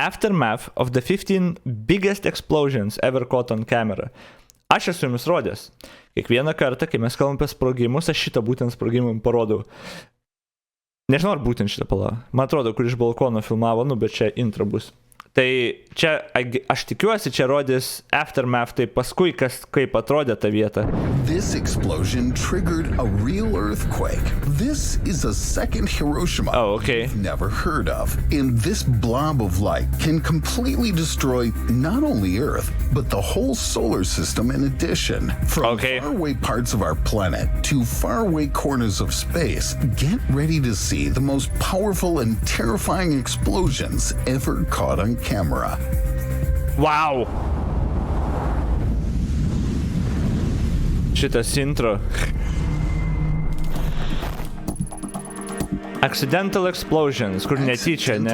aftermath of the 15 biggest explosions ever caught on camera. Aš esu jums rodęs. Kiekvieną kartą, kai mes kalbam apie sprogimus, aš šitą būtent sprogimą parodau. Nežinau, ar būtent šitą palą. Man atrodo, kur iš balkono filmavo, bet čia intro bus. Tai čia, aš tikiuosi, čia rodys aftermath, tai paskui, kaip atrodė ta vieta. This explosion triggered a real earthquake. This is a second Hiroshima you've never heard of. And this blob of light can completely destroy not only Earth, but the whole solar system in addition. From faraway parts of our planet to faraway corners of space, get ready to see the most powerful and terrifying explosions ever caught on camera. Wow. Šitas intro. Accidental explosions, kur netyčia, ne?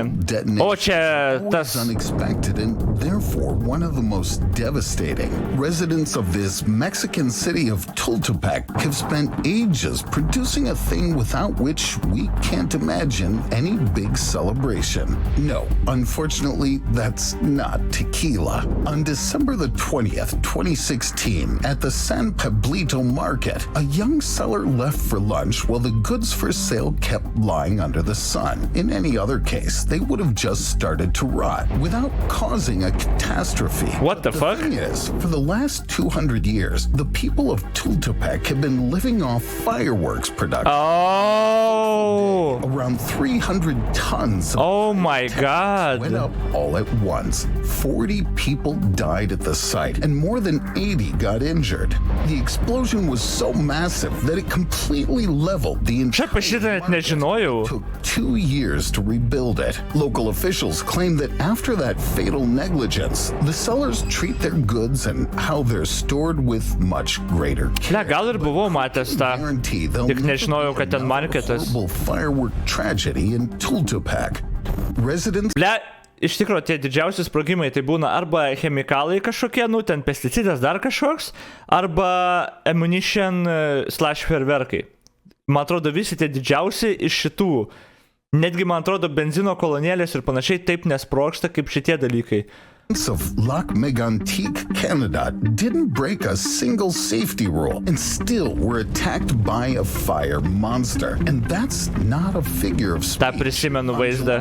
O čia tas... unexpected and therefore one of the most devastating. Residents of this Mexican city of Tultepec have spent ages producing a thing without which we can't imagine any big celebration. No, unfortunately, that's not tequila. On December the 20th, 2016, at the San Pablito market, a young seller left for lunch while the goods for sale kept lying under the sun. In any other case, they would have just started to rot without causing a catastrophe. What the fuck? The thing is, for the last 200 years, the people of Tultepec have been living off fireworks production. Oh! Around 300 tons of God. went up all at once. 40 people died at the site and more than 80 got injured. The explosion was so massive that it completely leveled the entire market. It took 2 years to rebuild it. Local officials claim that after that fatal negligence, the sellers treat their goods and how they're stored with much greater care. Gal ir buvau matęs tą. Tik nežinojau, kad ten marketas. Firework tragedy in Tultepec. Residents Iš tikrųjų, tie didžiausi sprogimai tai būna arba chemikalai kažkokie, ten pesticidas dar kažkoks, arba ammunition / ferverkai. Man atrodo, visi tie didžiausi iš šitų, netgi man atrodo, benzino kolonėlės ir panašiai taip nesprogsta kaip šitie dalykai. Of Lac Mégantic, Canada, didn't break a single safety rule and still were attacked by a fire monster. And that's not a figure of speech. Ta prisimenu vaizdą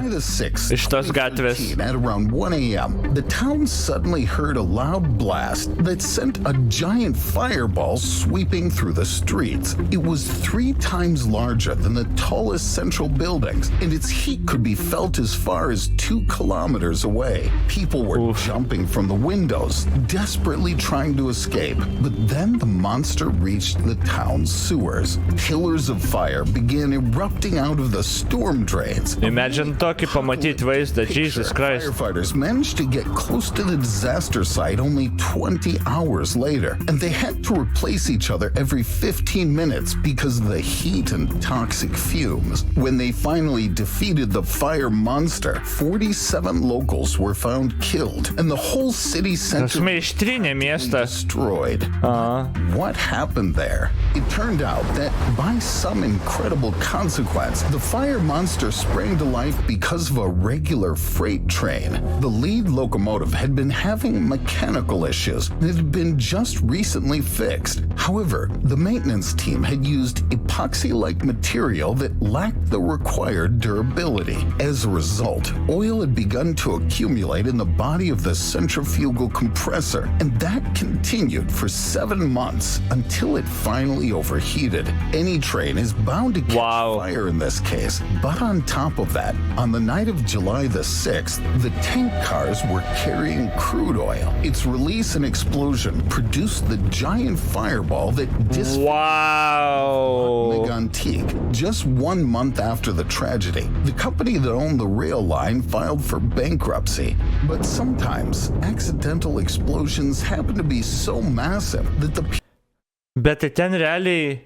iš tos gatvės. At around 1 a.m., the town suddenly heard a loud blast that sent a giant fireball sweeping through the streets. It was 3 times larger than the tallest central buildings, and its heat could be felt as far as 2 kilometers away. People were jumping from the windows, desperately trying to escape. But then the monster reached the town's sewers. Pillars of fire began erupting out of the storm drains. Imagine tokį pamatyti vaizdą, Jesus Christ. Firefighters managed to get close to the disaster site only 20 hours later, and they had to replace each other every 15 minutes because of the heat and toxic fumes. When they finally defeated the fire monster, 47 locals were found killed. And the whole city center was destroyed. What happened there? It turned out that by some incredible consequence, the fire monster sprang to life because of a regular freight train. The lead locomotive had been having mechanical issues and it had been just recently fixed. However, the maintenance team had used epoxy-like material that lacked the required durability. As a result, oil had begun to accumulate in the body of the centrifugal compressor, and that continued for 7 months until it finally overheated. Any train is bound to catch fire in this case, but on top of that, on the night of July the 6th, the tank cars were carrying crude oil. Its release and explosion produced the giant fireball that disfigured Mégantic. Just 1 month after the tragedy, the company that owned the rail line filed for bankruptcy. But sometimes accidental explosions happen to be so massive that the Bet tai ten realiai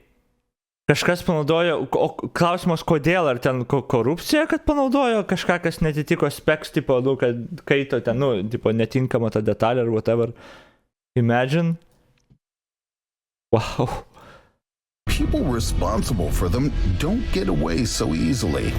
kažkas panaudojo, o klausimas kodėl, ar ten korupcija, kad panaudojo kažką, kas netitiko specs, tipo, kad kaito ten, tipo, netinkama ta detalė ar whatever. Imagine. Wow. People responsible for them don't get away so easily.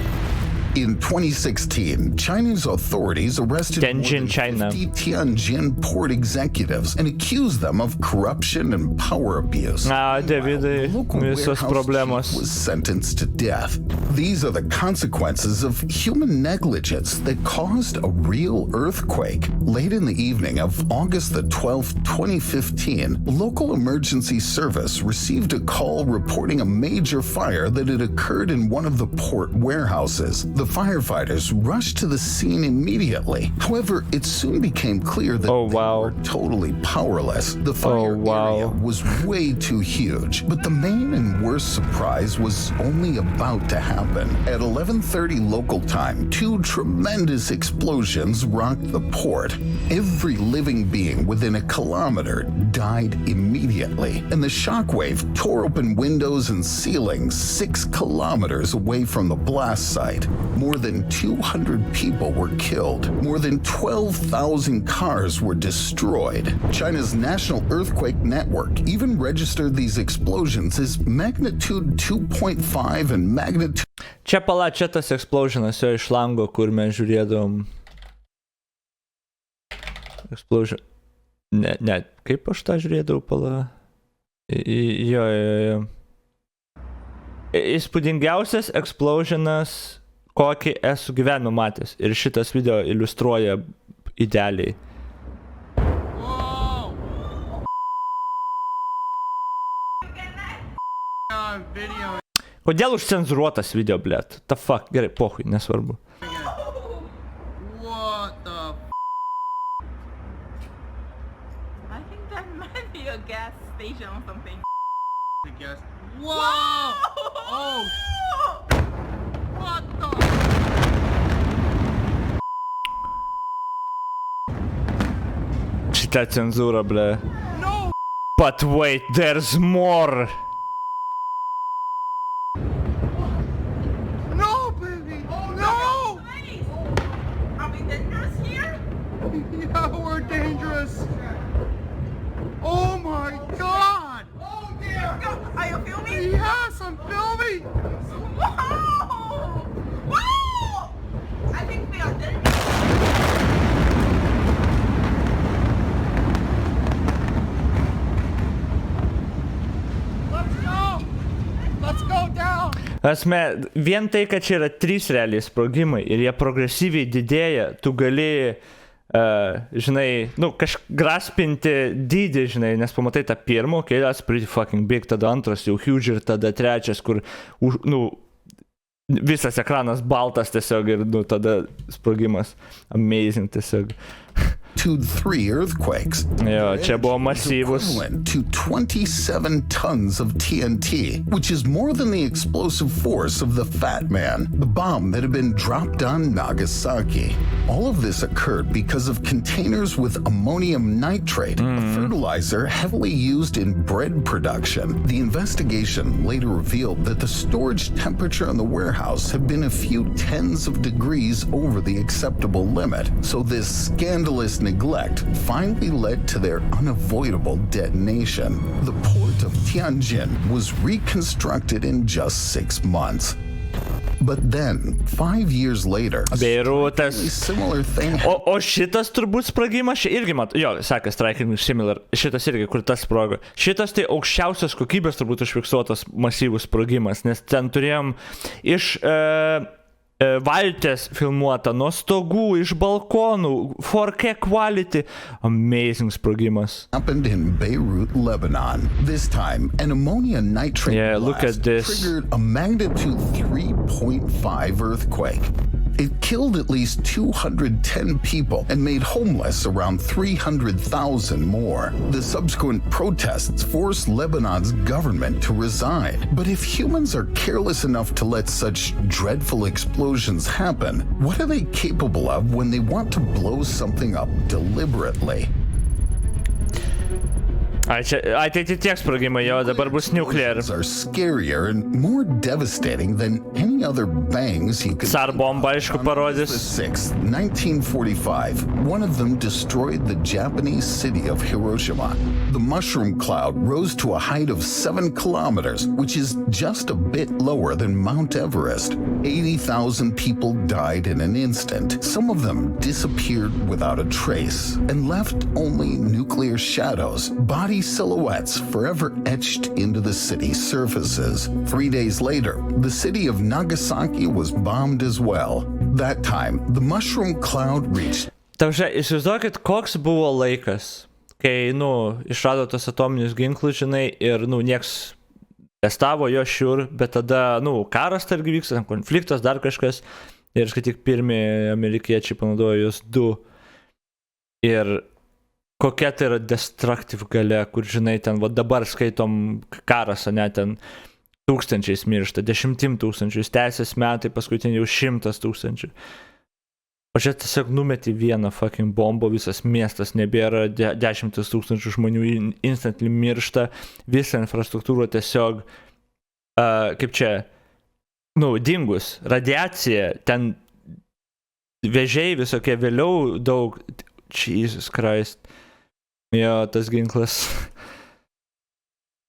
In 2016, Chinese authorities arrested more Tianjin, than China. 50 Tianjin port executives and accused them of corruption and power abuse. Davidai, The local visos warehouse problemos. chief was sentenced to death. These are the consequences of human negligence that caused a real earthquake. Late in the evening of August the 12th, 2015, local emergency service received a call reporting a major fire that had occurred in one of the port warehouses. The firefighters rushed to the scene immediately. However, it soon became clear that they were totally powerless. The fire area was way too huge, but the main and worst surprise was only about to happen. At 11:30 local time, two tremendous explosions rocked the port. Every living being within a kilometer died immediately, and the shockwave tore open windows and ceilings 6 kilometers away from the blast site. More than 200 people were killed. More than 12,000 cars were destroyed. China's National Earthquake Network even registered these explosions as magnitude 2.5 and magnitude. Čia tas explosionas jo iš lango, kur mes žiūrėdavom. Explosion. Ne, kaip aš tą žiūrėdavau, pala? Jo. Įspūdingiausias explosionas, kokį esu gyvenime matęs. Ir šitas video iliustruoja idealiai. Kodėl užcenzuruotas video, blėt? The fuck? Gerai, pohui, nesvarbu. What the I think that might be a gas station or something. I guess. Whoa! Oh! What the? Šitą cenzūrą, blė. No! But wait, there's more! No, baby! No! Are we dangerous here? Yeah, we're dangerous. Oh my God! Oh dear! Are you filming? Yes, I'm filming! Wow! Wow! I think we are dangerous. Let's go down! Asme, vien tai, kad čia yra 3 realiai sprogimai ir jie progresyviai didėja, tu gali, žinai, graspinti dydį, žinai, nes pamatai tą pirmą, okay, that's pretty fucking big, tada antras jau huge ir tada trečias, kur, visas ekranas baltas tiesiog ir, tada sprogimas amazing tiesiog. 3 earthquakes. Jo, čia buvo masyvus. Equivalent to 27 tons of TNT, which is more than the explosive force of the Fat Man, the bomb that had been dropped on Nagasaki. All of this occurred because of containers with ammonium nitrate, a fertilizer heavily used in bread production. The investigation later revealed that the storage temperature in the warehouse had been a few tens of degrees over the acceptable limit, so this scandalous neglect finally led to their unavoidable detonation. The port of Tianjin was reconstructed in just 6 months. But then, 5 years later, a Beirutas. similar thing O šitas turbūt sprogimas, čia irgi sakė striking similar, šitas irgi, kur tas sprogo. Šitas tai aukščiausios kokybės turbūt užfiksuotas masyvus sprogimas, nes ten turėjom iš valties filmuota, nuo stogų, iš balkonų, 4K quality, amazing sprogimas. happened in Beirut, Lebanon. This time, an ammonia nitrate Look blast at this. triggered a magnitude 3.5 earthquake. It killed at least 210 people and made homeless around 300,000 more. The subsequent protests forced Lebanon's government to resign. But if humans are careless enough to let such dreadful explosions happen, what are they capable of when they want to blow something up deliberately? Ateiti tiek sprogimai, jo, dabar bus nuclear. Are scarier and more devastating than any many other bangs you could Tsar bomba, aišku, parodys. 6th, 1945, one of them destroyed the Japanese city of Hiroshima. The mushroom cloud rose to a height of 7 kilometers, which is just a bit lower than Mount Everest. 80,000 people died in an instant. Some of them disappeared without a trace and left only nuclear shadows, body silhouettes forever etched into the city's surfaces. 3 days later, the city of Nagasaki was bombed as well. That time, the mushroom cloud reached. Taužia, įsivaizduokit, koks buvo laikas, kai, išrado tos atominius ginklus, žinai, ir, nieks testavo jo šiur, bet tada, karas targi vyksta, konfliktas, dar kažkas, ir kai tik pirmi amerikiečiai panaudojo jos 2. Ir kokia tai yra destructive galia, kur, žinai, ten, dabar skaitom karas, ne, ten tūkstančiais miršta, 10 tūkstančių, tęsės metai, paskutinį jau 100 tūkstančių. O čia tiesiog numeti vieną fucking bombą, visas miestas nebėra, 10 tūkstančių žmonių instantly miršta, visa infrastruktūra tiesiog, kaip čia, dingus, radiacija, ten vežiai visokie vėliau daug, Jesus Christ, jo, tas ginklas.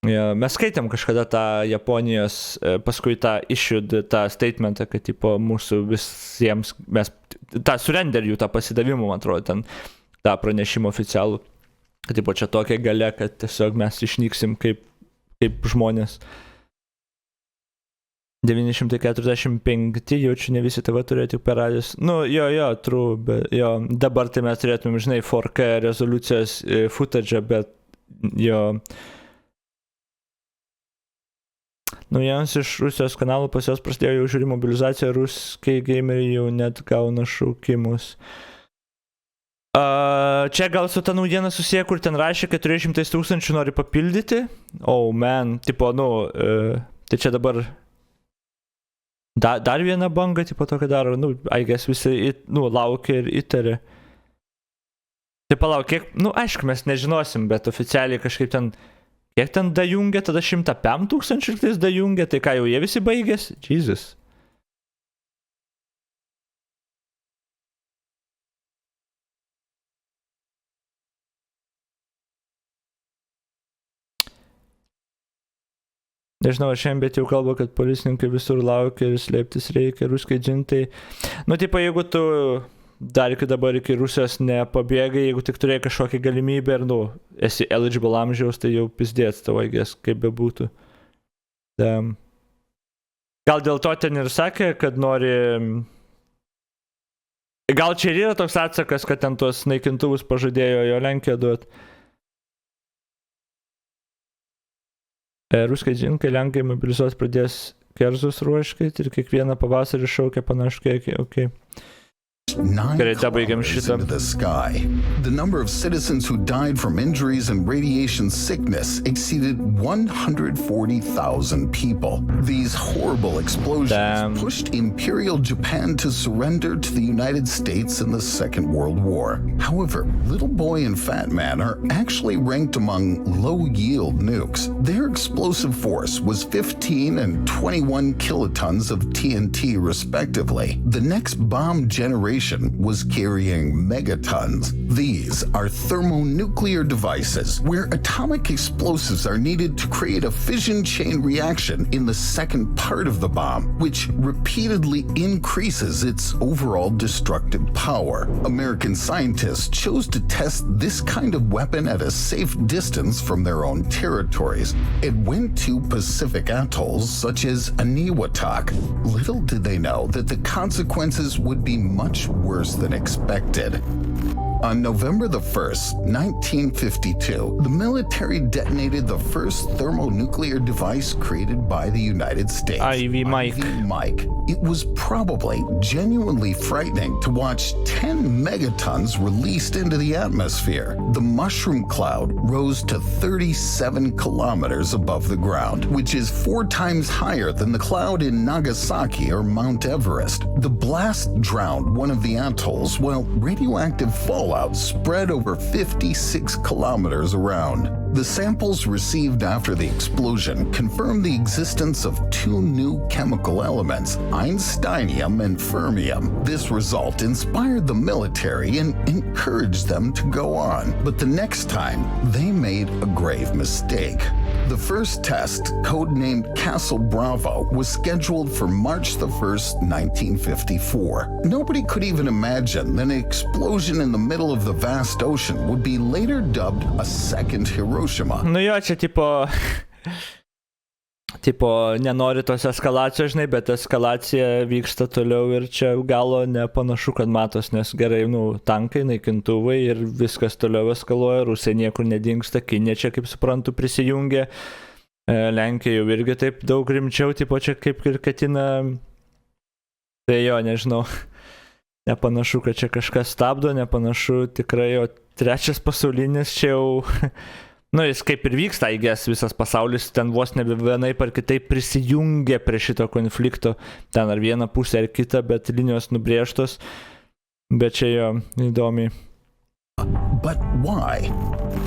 Jo, mes skaitėm kažkada tą Japonijos, paskui tą issued, tą statementą, kad tipo mūsų visiems, mes tą surrender jų, tą pasidavimą, man atrodo, ten tą pranešimą oficialų, kad tipo čia tokia galia, kad tiesiog mes išnyksim kaip žmonės. 945, jaučiu, ne visi TV turėjo tik per radijus. True, bet jo, dabar tai mes turėtume, žinai, 4K rezoliucijos footage, bet jo. Naujienos iš Rusijos kanalų, pas jos prasidėjo jau žiūri mobilizacija, ruskiai gameriai jau net gauna šaukimus. Čia gal su ta naujiena susiję, kur ten rašė, kad 400 tūkstančių nori papildyti. Oh man, tipo, tai čia dabar dar viena banga, tipo tokia daro, I guess visi, laukia ir įtarė. Tai palauk, kiek, aišku, mes nežinosim, bet oficialiai kažkaip ten, kiek ten dajungia, tada 105 tūkstančių ir dajungia, tai ką jau jie visi baigės? Jesus. Nežinau, šiandien, bet jau kalba, kad policininkai visur laukia ir slėptis reikia, ruskai džintai. Tipo, jeigu tu dar iki dabar iki Rusijos nepabėgai, jeigu tik turėjai kažkokią galimybę ir, esi eligible amžiaus, tai jau pizdėts tavo, kaip bebūtų. Gal dėl to ten ir sakė, kad nori... Gal čia ir yra toks atsakas, kad ten tuos naikintuvus pažadėjo jo Lenkiją duot. Ruskai džinkai, Lenkai mobilizuos pradės kerzus ruoškait ir kiekvieną pavasarį šaukia panašu kiekį, okei. 9 kilometers into the sky. The number of citizens who died from injuries and radiation sickness exceeded 140,000 people. These horrible explosions pushed Imperial Japan to surrender to the United States in the Second World War. However, Little Boy and Fat Man are actually ranked among low-yield nukes. Their explosive force was 15 and 21 kilotons of TNT, respectively. The next bomb generation was carrying megatons. These are thermonuclear devices where atomic explosives are needed to create a fission chain reaction in the second part of the bomb, which repeatedly increases its overall destructive power. American scientists chose to test this kind of weapon at a safe distance from their own territories. It went to Pacific atolls such as Eniwetok. Little did they know that the consequences would be much worse than expected. On November the 1st, 1952, the military detonated the first thermonuclear device created by the United States. IV Mike. It was probably genuinely frightening to watch 10 megatons released into the atmosphere. The mushroom cloud rose to 37 kilometers above the ground, which is 4 times higher than the cloud in Nagasaki or Mount Everest. The blast drowned one of the atolls, while radioactive fallout spread over 56 kilometers around. The samples received after the explosion confirmed the existence of two new chemical elements, einsteinium and fermium. This result inspired the military and encouraged them to go on. But the next time, they made a grave mistake. The first test, codenamed Castle Bravo, was scheduled for March the 1st, 1954. Nobody could even imagine that an explosion in the middle of the vast ocean would be later dubbed a second Hiroshima. Nu jo, čia tipo, nenori tos eskalacijos, žinai, bet eskalacija vyksta toliau ir čia galo nepanašu, kad matos, nes gerai, tankai, naikintuvai ir viskas toliau eskaluoja, Rusija niekur nedingsta, Kinija čia, kaip suprantu, prisijungė, Lenkija jau irgi taip daug rimčiau, tipo čia kaip ir ketina, tai jo, nežinau, nepanašu, kad čia kažkas stabdo, nepanašu tikrai, o trečias pasaulinis čia jau... Jis kaip ir vyksta, visas pasaulis ten vos ne vienaip ar kitaip prisijungia prie šito konflikto. Ten ar viena pusė ar kita, bet linijos nubrėžtos. Bet čia jo įdomiai. But why?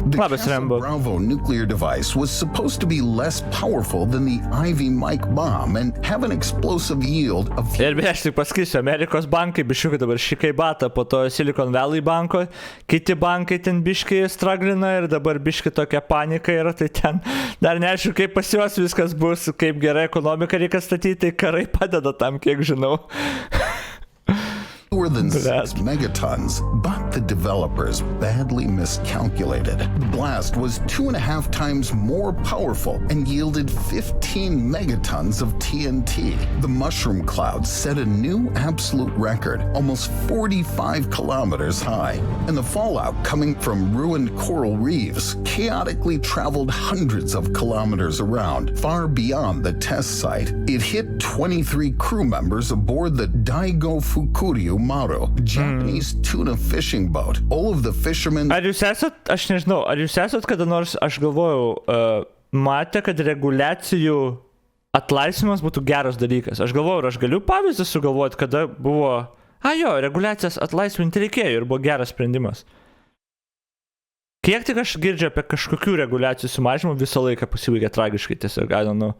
The Castle Bravo nuclear device was supposed to be less powerful than the Ivy Mike bomb and have an explosive yield of... Ir beje, aš tik pasakysiu, Amerikos bankai biškiukai dabar šikai bata, po to Silicon Valley banko, kiti bankai ten biškai straglina ir dabar biškai tokia panika yra, tai ten dar neaišku, kaip pas juos viskas bus, kaip gerai ekonomika reikia statyti, tai karai padeda tam, kiek žinau. More than 6 megatons, but the developers badly miscalculated. The blast was 2.5 times more powerful and yielded 15 megatons of TNT. The mushroom cloud set a new absolute record, almost 45 kilometers high, and the fallout coming from ruined coral reefs chaotically traveled hundreds of kilometers around, far beyond the test site. It hit 23 crew members aboard the Daigo Fukuryu Maru, Japanese tuna fishing boat. All of the fishermen... Ar jūs esat kada nors, aš galvojau, matė, kad reguliacijų atlaisvimas būtų geras dalykas. Aš galvojau, ir aš galiu pavyzdį sugalvoti, kada buvo... reguliacijas atlaisvinti reikėjo ir buvo geras sprendimas. Kiek tik aš girdžiu apie kažkokių reguliacijų sumažinimą, visą laiką pasibaigia tragiškai, tiesiog, I don't know.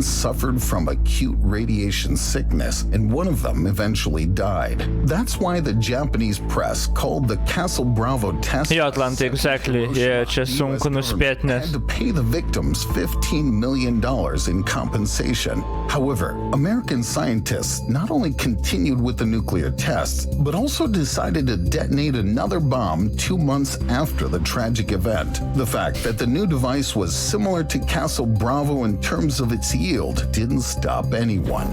Suffered from acute radiation sickness, and one of them eventually died. That's why the Japanese press called the Castle Bravo test exactly. Yeah, čia sunku nuspėti, nes had to pay the victims $15 million in compensation. However, American scientists not only continued with the nuclear tests, but also decided to detonate another bomb 2 months after the tragic event. The fact that the new device was similar to Castle Bravo in terms of its yield didn't stop anyone.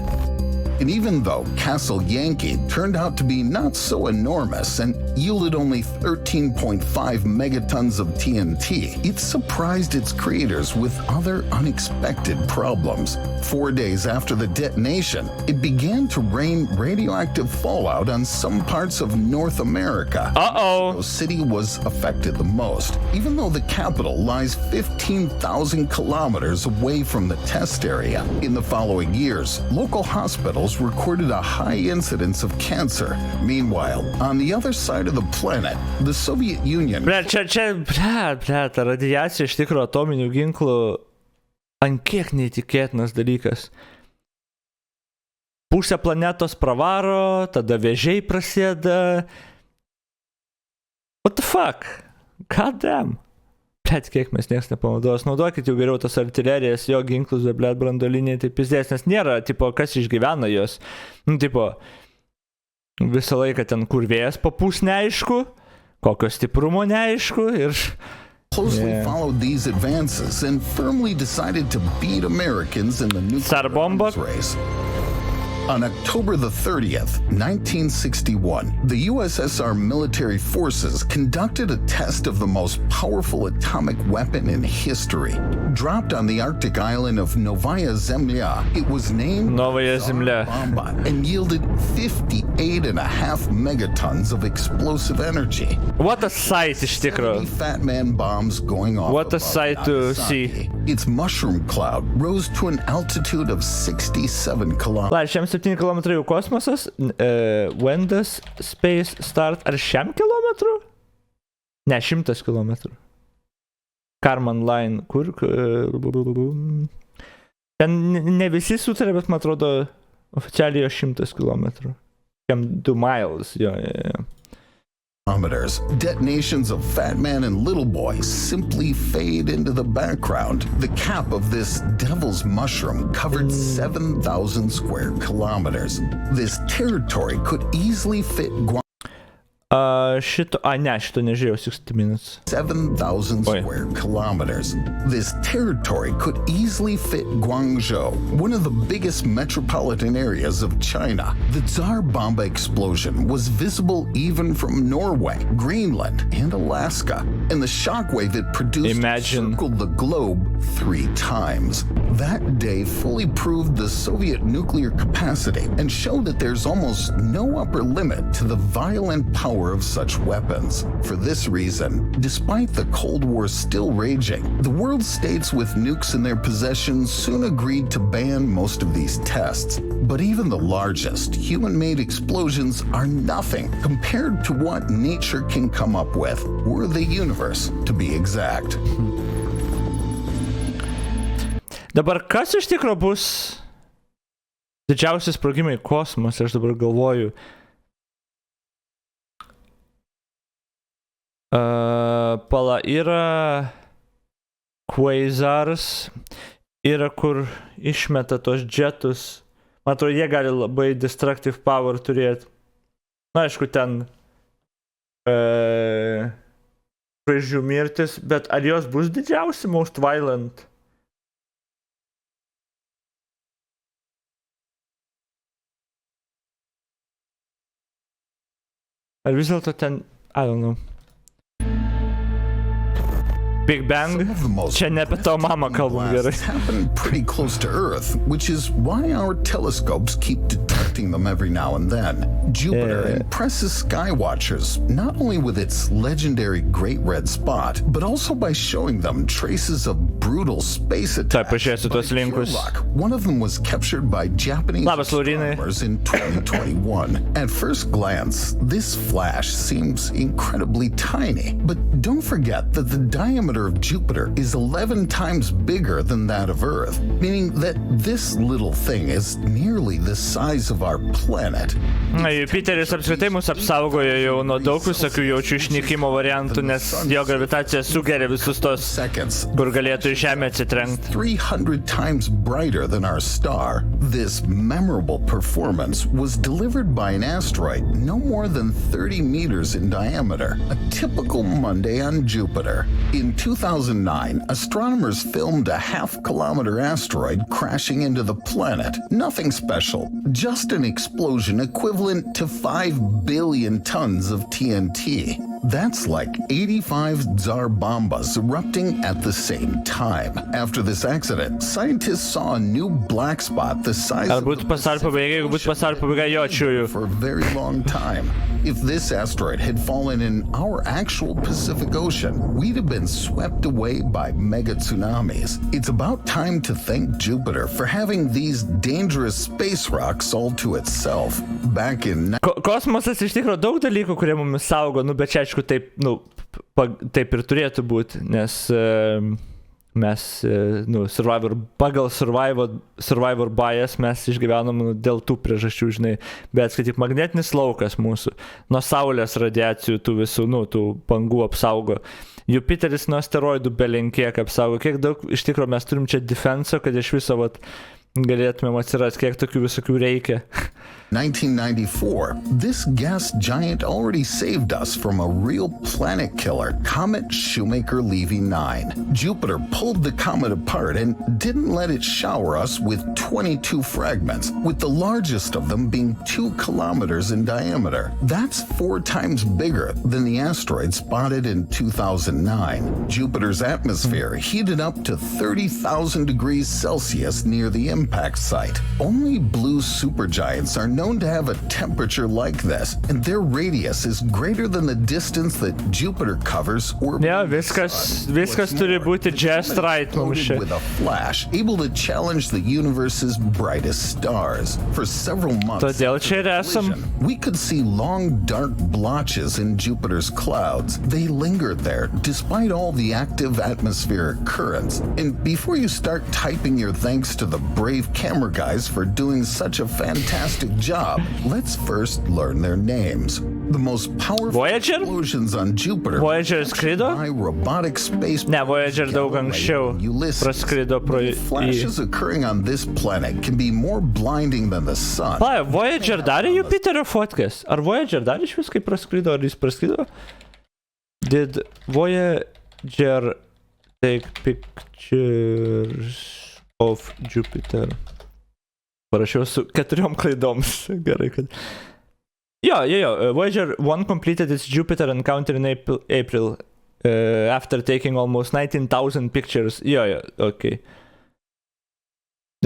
And even though Castle Yankee turned out to be not so enormous and yielded only 13.5 megatons of TNT, it surprised its creators with other unexpected problems. 4 days after the detonation, it began to rain radioactive fallout on some parts of North America. Mexico City was affected the most, even though the capital lies 15,000 kilometers away from the test area. In the following years, local hospitals recorded a high incidence of cancer. Meanwhile, on the other side of the planet, the Soviet Union... Ta radiacija iš tikro atominių ginklų ant kiek neįtikėtinas dalykas. Pusę planetos pravaro, tada vėžiai prasideda. What the fuck? God damn. Kiek mes nieks nepanaudos. Naudokit jau geriau tas artilerijas, jo ginklus, brandoliniai, tai pizdės, nes nėra, tipo, kas išgyvena jos. Visą laiką ten kur vėjas papūs neaišku, kokio stiprumo neaišku ir... Closely followed these advances and firmly decided to beat Americans in the nuclear arms race. On October the 30th, 1961, the USSR military forces conducted a test of the most powerful atomic weapon in history. Dropped on the Arctic island of Novaya Zemlya, it was named Tsar Bomba and yielded 58.5 megatons of explosive energy. What a sight, iš tikro. Fat man bombs going off. What a sight to see. Its mushroom cloud rose to an altitude of 67 kilometers. 7 km jau kosmosas, when does space start? Ar 100 km? Ne, 100 km. Karman Line, kur... Ten ne visi sutarė, bet man atrodo oficialiai jo 100 km. 2 miles, jo. Detonations of Fat Man and Little Boy simply fade into the background. The cap of this devil's mushroom covered 7,000 square kilometers. This territory could easily fit Šito nežiūrėjau, 60 minutes. 7,000 square kilometers. This territory could easily fit Guangzhou, one of the biggest metropolitan areas of China. The Tsar Bomba explosion was visible even from Norway, Greenland, and Alaska, and the shockwave it produced circled the globe 3 times. That day fully proved the Soviet nuclear capacity and showed that there's almost no upper limit to the violent power of such weapons. For this reason, despite the Cold War still raging, the world states with nukes in their possession soon agreed to ban most of these tests. But even the largest human-made explosions are nothing compared to what nature can come up with, or the universe, to be exact. Dabar kas iš tikro bus didžiausi sprogimai kosmose, aš dabar galvoju. Pala yra quasars, yra kur išmeta tos jetus. Man atrodo, jie gali labai destructive power turėti. Na, aišku, ten žvaigždžių mirtis, bet ar jos bus didžiausi, most violent? Ar vis dėlto ten, I don't know. Big Bang, čia ne apie tavo mamą kalbam gerai. Happen pretty close to Earth, which is why our telescopes keep detecting them every now and then. Jupiter impresses skywatchers not only with its legendary Great Red Spot, but also by showing them traces of brutal space attacks. Pažiūrėsiu tuos linkus. One of them was captured by Japanese astronomers in 2021. At first glance, this flash seems incredibly tiny, but don't forget that the diameter of Jupiter is 11 times bigger than that of Earth, meaning that this little thing is nearly the size of our planet. Jupiteris apskritai mus apsaugojo jau nuo daug visokių jaučių išnykimo variantų, nes jo gravitacija sugeria visus tos, kur galėtų į Žemę atsitrenkti. 300 times brighter than our star. This memorable performance was delivered by an asteroid no more than 30 meters in diameter, a typical Monday on Jupiter. In 2009, astronomers filmed a half-kilometer asteroid crashing into the planet. Nothing special, just an explosion equivalent to 5 billion tons of TNT. That's like 85 Tsar bombas erupting at the same time. After this accident, scientists saw a new black spot the size of the Pacific for a very long time. If this asteroid had fallen in our actual Pacific Ocean, we'd have been swept away by mega tsunamis. It's about time to thank Jupiter for having these dangerous space rocks all to itself. Back in... Kosmosas iš tikrųjų daug dalykų, kurie mumis saugo, bet čia aišku taip, taip ir turėtų būti, nes mes, pagal survivor bias mes išgyvenom dėl tų priežasčių, žinai, bet skaityk, magnetinis laukas mūsų, nuo saulės radiacijų tų visų, tų bangų apsaugo. Jupiteris nuo asteroidų belenkiek apsaugo. Kiek daug iš tikrųjų mes turim čia defenso, kad iš viso galėtumėm atsirasti, kiek tokių visokių reikia. 1994, this gas giant already saved us from a real planet killer, Comet Shoemaker-Levy 9. Jupiter pulled the comet apart and didn't let it shower us with 22 fragments, with the largest of them being 2 kilometers in diameter. That's 4 times bigger than the asteroid spotted in 2009. Jupiter's atmosphere heated up to 30,000 degrees Celsius near the impact site. Only blue supergiants are known to have a temperature like this, and their radius is greater than the distance that Jupiter covers orbiting Ne, the viskas sun. turi būti just right mums čia. With a flash, able to challenge the universe's brightest stars. For several months, Todėl čia ir esam. we could see long dark blotches in Jupiter's clouds. They lingered there despite all the active atmospheric currents. And before you start typing your thanks to the brave camera guys for doing such a fantastic job, let's first learn their names. The most powerful Voyager? explosions on Jupiter Voyager skrido? by robotic space. Ne, Voyager daug anksčiau praskrido pro jį. Flashes occurring on this planet can be more blinding than the sun. Pala, Voyager darė Jupiterio fotkės? Ar Voyager dar iš vis kaip praskrido, ar jis praskrido? Did Voyager take pictures of Jupiter? Parašiau su 4 klaidoms. Gerai, kad... Jo. Voyager 1 completed its Jupiter encounter in April after taking almost 19,000 pictures. Jo, okay.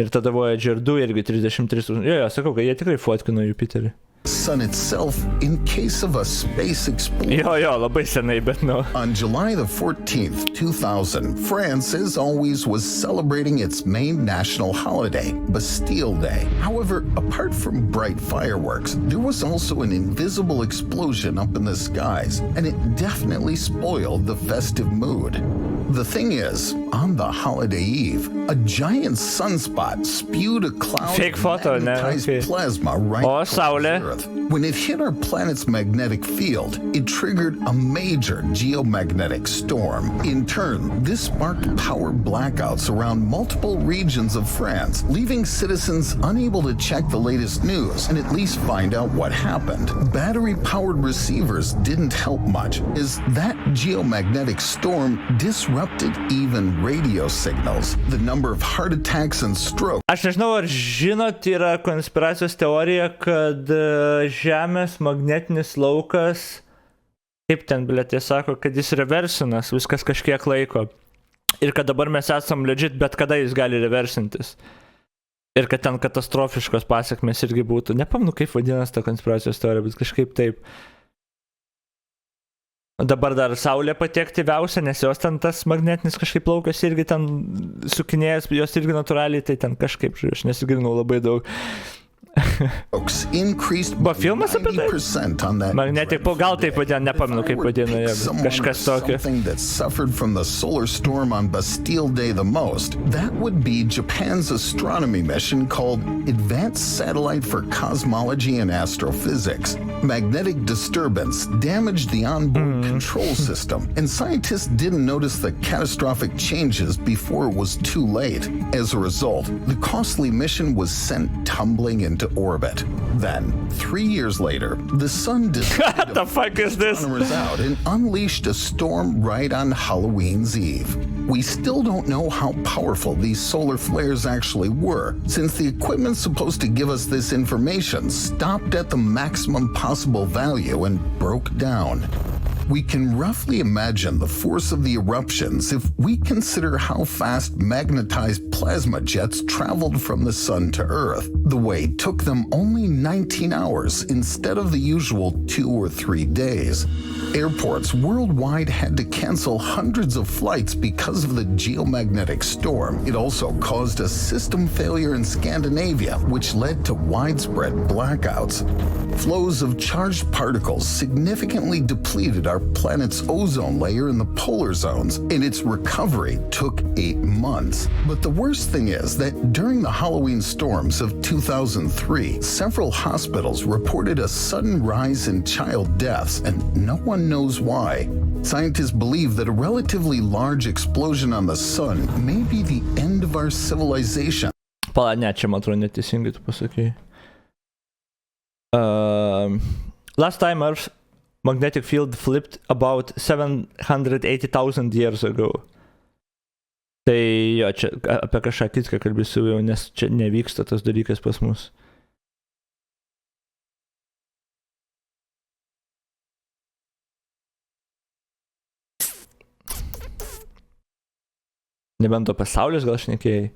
Ir tada Voyager 2 irgi 33,000. Jo, sakau, kad jie tikrai fotkino Jupiterį. Sun itself in case of a space explosion. Jo, labai senai, bet no. On July the 14th, 2000, France, as always, was celebrating its main national holiday, Bastille Day. However, apart from bright fireworks, there was also an invisible explosion up in the skies, and it definitely spoiled the festive mood. The thing is, on the holiday eve, a giant sunspot spewed a cloud Fake of photo, no? magnetized Okay. plasma right Oh, towards Saule. Earth. When it hit our planet's magnetic field, it triggered a major geomagnetic storm. In turn, this sparked power blackouts around multiple regions of France, leaving citizens unable to check the latest news and at least find out what happened. Battery-powered receivers didn't help much, as that geomagnetic storm disrupted even radio signals. The number of heart attacks and strokes Aš nežinau, ar žinot, yra konspiracijos teorija, kad Žemės magnetinis laukas, kaip ten, blėt, jie sako, kad jis reversinas viskas kažkiek laiko. Ir kad dabar mes esam legit, bet kada jis gali reversintis. Ir kad ten katastrofiškos pasekmės irgi būtų. Nepamenu, kaip vadinasi ta konspiracijos teorija, bet kažkaip taip. Dabar dar Saulė pati aktyviausia, nes jos ten tas magnetinis kažkaip laukas irgi ten sukinėjęs, jos irgi natūraliai, tai ten kažkaip, aš nesigilinau labai daug. increased Buvo filmas apie tai? 90% on that Magnetic pole, gal taip vadina, nepamenu kaip vadina, kažkas tokio. Something that suffered from the solar storm on Bastille Day the most, that would be Japan's astronomy mission called Advanced Satellite for Cosmology and Astrophysics. Magnetic disturbance damaged the onboard control system, and scientists didn't notice the catastrophic changes before it was too late. As a result, the costly mission was sent tumbling into orbit. Then, 3 years later, the sun decided What the fuck is this? astronomers out and unleashed a storm right on Halloween's Eve. We still don't know how powerful these solar flares actually were, since the equipment supposed to give us this information stopped at the maximum possible value and broke down. We can roughly imagine the force of the eruptions if we consider how fast magnetized plasma jets traveled from the sun to Earth. The way took them only 19 hours instead of the usual 2 or 3 days. Airports worldwide had to cancel hundreds of flights because of the geomagnetic storm. It also caused a system failure in Scandinavia, which led to widespread blackouts. Flows of charged particles significantly depleted our planet's ozone layer in the polar zones, and its recovery took 8 months. But the worst thing is that during the Halloween storms of 2003, several hospitals reported a sudden rise in child deaths, and no one knows why. Scientists believe that a relatively large explosion on the sun may be the end of our civilization. Pala, ne, čia man atrodo neteisingai tu pasakei. Last time Earth's magnetic field flipped about 780,000 years ago. Tai jo, čia apie kažką kitką kalbėsiu jau, nes čia nevyksta tas dalykas pas mus. Nebent to pasaulis gal šnekėjai.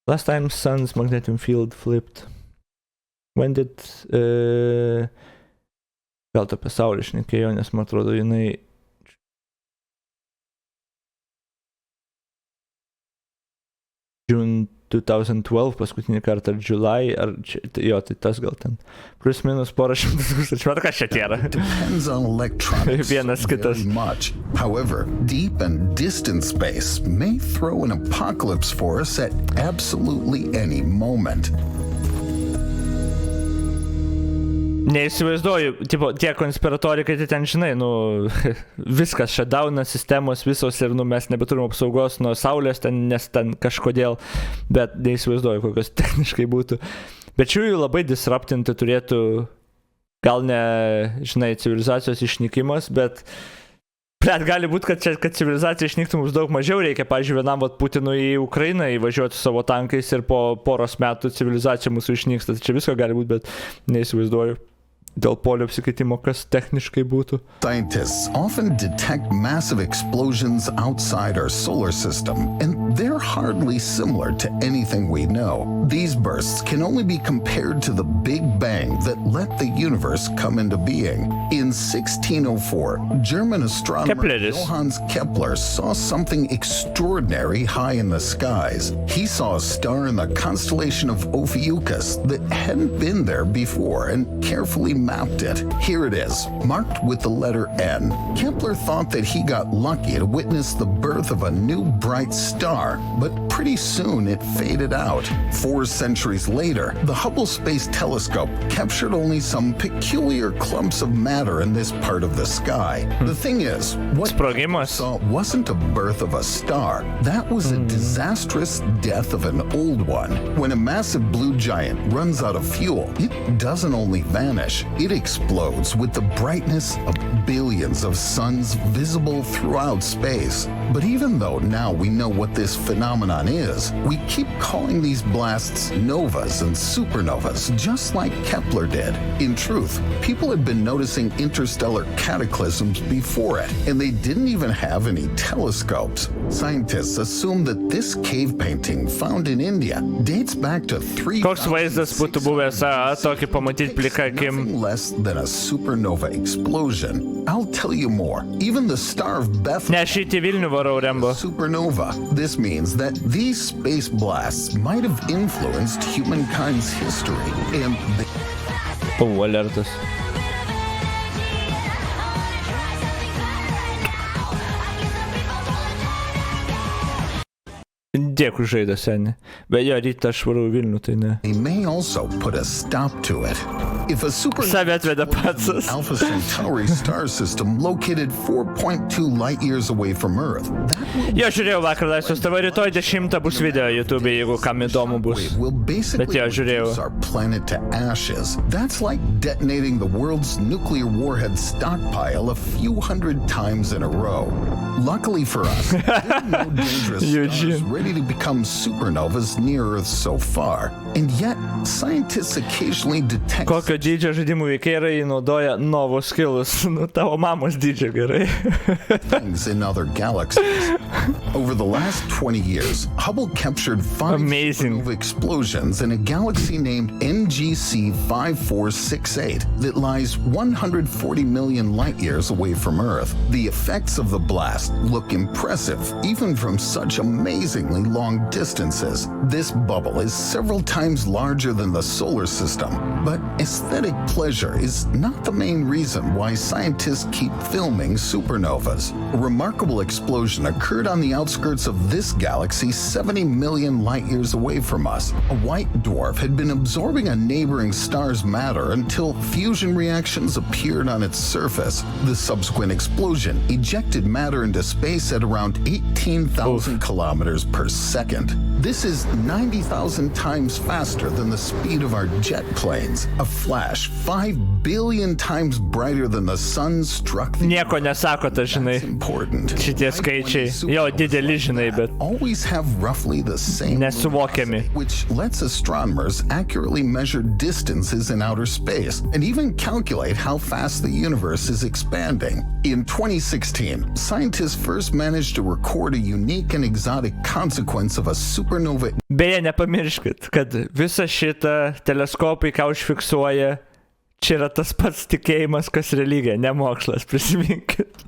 Last time sun's magnetic field flipped. When did... Gal ta pasaulį šnekėjo, nes man atrodo, jinai... June 2012 paskutinį kartą, ar July, ar jo, tai tas gal ten. Plus minus porą šimtas tūkstančių, man ką čia tėra. Depends on electronics Vienas kitas. very much. However, deep and distant space may throw an apocalypse for us at absolutely any moment. Neįsivaizduoju, tipo, tie konspiratorikai, tai ten, žinai, viskas, shutdownas, sistemos visos ir, mes nebeturim apsaugos nuo saulės, ten, nes ten kažkodėl, bet neįsivaizduoju, kokios techniškai būtų. Bet šių jų labai disruptinti turėtų, gal ne, žinai, civilizacijos išnykimas, bet gali būti, kad civilizacija išnyktų mums daug mažiau reikia. Pavyzdžiui, vienam Putinui į Ukrainą įvažiuoti savo tankais ir po poros metų civilizacija mūsų išnyksta. Tai čia visko gali būti, bet neįsivaizduoju. Dėl polio apsikeitimo, kas techniškai būtų. Scientists often detect massive explosions outside our solar system, and they're hardly similar to anything we know. These bursts can only be compared to the Big Bang that let the universe come into being. In 1604, German astronomer Johannes Kepler saw something extraordinary high in the skies. He saw a star in the constellation of Ophiuchus that hadn't been there before and carefully mapped it. Here it is, marked with the letter N. Kepler thought that he got lucky to witness the birth of a new bright star, but pretty soon it faded out. 4 centuries later, the Hubble Space Telescope captured only some peculiar clumps of matter in this part of the sky. The thing is, what we saw wasn't a birth of a star. That was a disastrous death of an old one. When a massive blue giant runs out of fuel, it doesn't only vanish, it explodes with the brightness of billions of suns visible throughout space. But even though now we know what this phenomenon is, we keep calling these blasts novas and supernovas, just like Kepler did. In truth, people had been noticing interstellar cataclysms before it, and they didn't even have any telescopes. Scientists assume that this cave painting found in India dates back to 3,000 Koks vaizdas būtų buvęs, tokį pamatyti plika akim. less than a supernova explosion. I'll tell you more. Even the Star of Bethlehem. Ne, aš į Vilnių varau, Rembo. Supernova. This means that these space blasts might have influenced humankind's history, and Alertas. Dėkui žaidė, seni. Bet jo, rytą aš varau Vilnių, tai ne. they may also put a stop to it. If a Save atveda patsas. Alpha Centauri star system located 4.2 light years away from Earth, Jo, žiūrėjau vakar laisvos, tavo rytoj 10 bus video YouTube, jeigu kam įdomu bus. will basically Bet jo, žiūrėjau. reduce our planet to ashes. That's like detonating the world's nuclear warhead stockpile a few hundred times in a row. Luckily for us, there are no dangerous stars ready to become supernovas near Earth so far. And yet, scientists occasionally detect Kokio dydžio žaidimų veikėjai naudoja Novo skilus. Tavo mamos dydžio gerai. things in other galaxies. Over the last 20 years, Hubble captured 5 Amazing. supernova explosions in a galaxy named NGC 5468 that lies 140 million light years away from Earth. The effects of the blast look impressive, even from such amazingly long distances. This bubble is several times larger than the solar system, but aesthetic pleasure is not the main reason why scientists keep filming supernovas. A remarkable explosion occurred on the outskirts of this galaxy 70 million light years away from us. A white dwarf had been absorbing a neighboring star's matter until fusion reactions appeared on its surface. The subsequent explosion ejected matter into space at around 18,000 kilometers per second. This is 90,000 times faster than the speed of our jet planes. A flash 5 billion times brighter than the sun struck the Nieko nesako, ta žinai. That's important. Šitie skaičiai. Jo, dideli žinai, bet always have roughly the same nesuvokiami. which lets astronomers accurately measure distances in outer space and even calculate how fast the universe is expanding. In 2016, scientists first managed to record a unique and exotic consequence of a supernova supernova. Beje, nepamirškit, kad visą šitą teleskopai, ką užfiksuoja, čia yra tas pats tikėjimas, kas religija, ne mokslas, prisiminkit.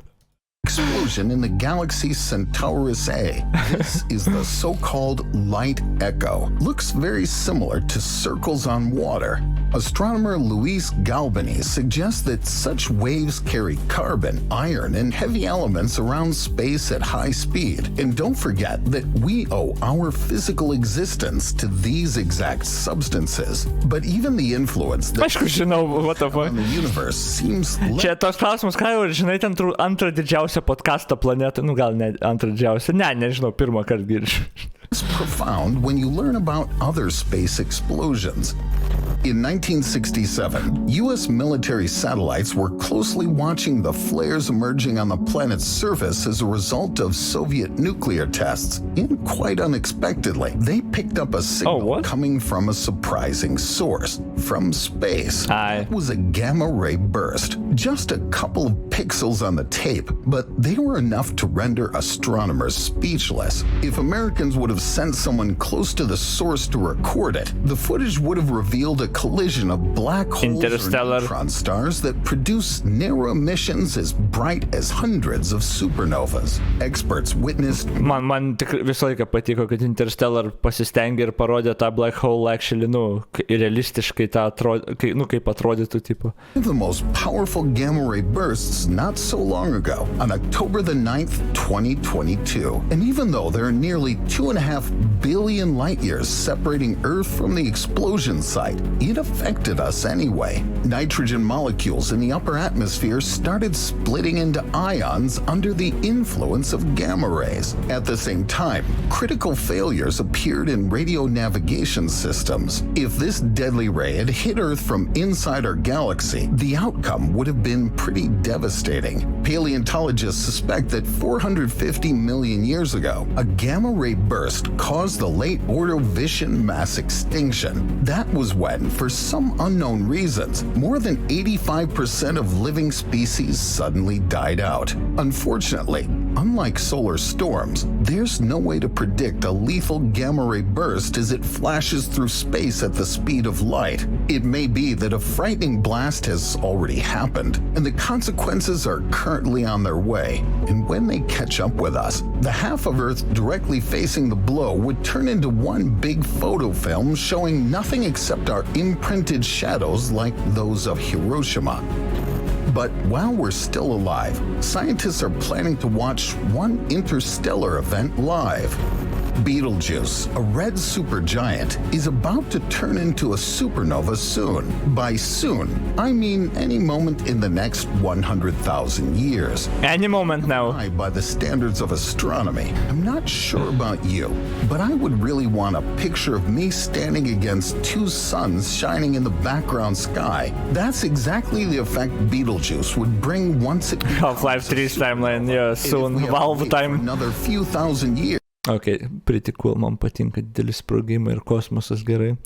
Explosion in the galaxy Centaurus A. This is the so-called light echo. Looks very similar to circles on water. Astronomer Luis Galvani suggests that such waves carry carbon, iron, and heavy elements around space at high speed. And don't forget that we owe our physical existence to these exact substances. But even the influence that Aišku, žinau, what the fuck. on the universe seems Čia tos klausimus, ką jau, žinai, ten antrą didžiausią podcastą planetą, nu gal ne antrą didžiausią, nežinau, pirmą kartą girdžiu. less profound when you learn about other space explosions. In 1967, U.S. military satellites were closely watching the flares emerging on the planet's surface as a result of Soviet nuclear tests. And quite unexpectedly, they picked up a signal coming from a surprising source, from space. It was a gamma-ray burst, just a couple of pixels on the tape, but they were enough to render astronomers speechless. If Americans would have sent someone close to the source to record it, the footage would have revealed a collision of black holes or neutron stars that produce narrow emissions as bright as hundreds of supernovas. Experts witnessed... Man tik visą laiką patiko, kad Interstellar pasistengė ir parodė tą black hole actually, realistiškai tą kaip atrodytų, tipo. The most powerful gamma-ray bursts not so long ago, on October the 9th, 2022. And even though there are nearly 2.5 billion light years separating Earth from the explosion site, it affected us anyway. Nitrogen molecules in the upper atmosphere started splitting into ions under the influence of gamma rays. At the same time, critical failures appeared in radio navigation systems. If this deadly ray had hit Earth from inside our galaxy, the outcome would have been pretty devastating. Paleontologists suspect that 450 million years ago, a gamma-ray burst caused the late Ordovician mass extinction. That was when, for some unknown reasons, more than 85% of living species suddenly died out. Unfortunately, unlike solar storms, there's no way to predict a lethal gamma-ray burst as it flashes through space at the speed of light. It may be that a frightening blast has already happened, and the consequences are currently on their way. And when they catch up with us, the half of Earth directly facing the blow would turn into one big photo film showing nothing except our imprinted shadows like those of Hiroshima. But while we're still alive, scientists are planning to watch one interstellar event live. Betelgeuse, a red supergiant, is about to turn into a supernova soon. By soon, I mean any moment in the next 100,000 years. Any moment now. By the standards of astronomy. I'm not sure about you, but I would really want a picture of me standing against two suns shining in the background sky. That's exactly the effect Betelgeuse would bring once it Half-Life 3's timeline, yeah, soon, Valve time. Another few thousand years. Okay, pretty cool, man patinka dideli sprogimai ir kosmosas gerai.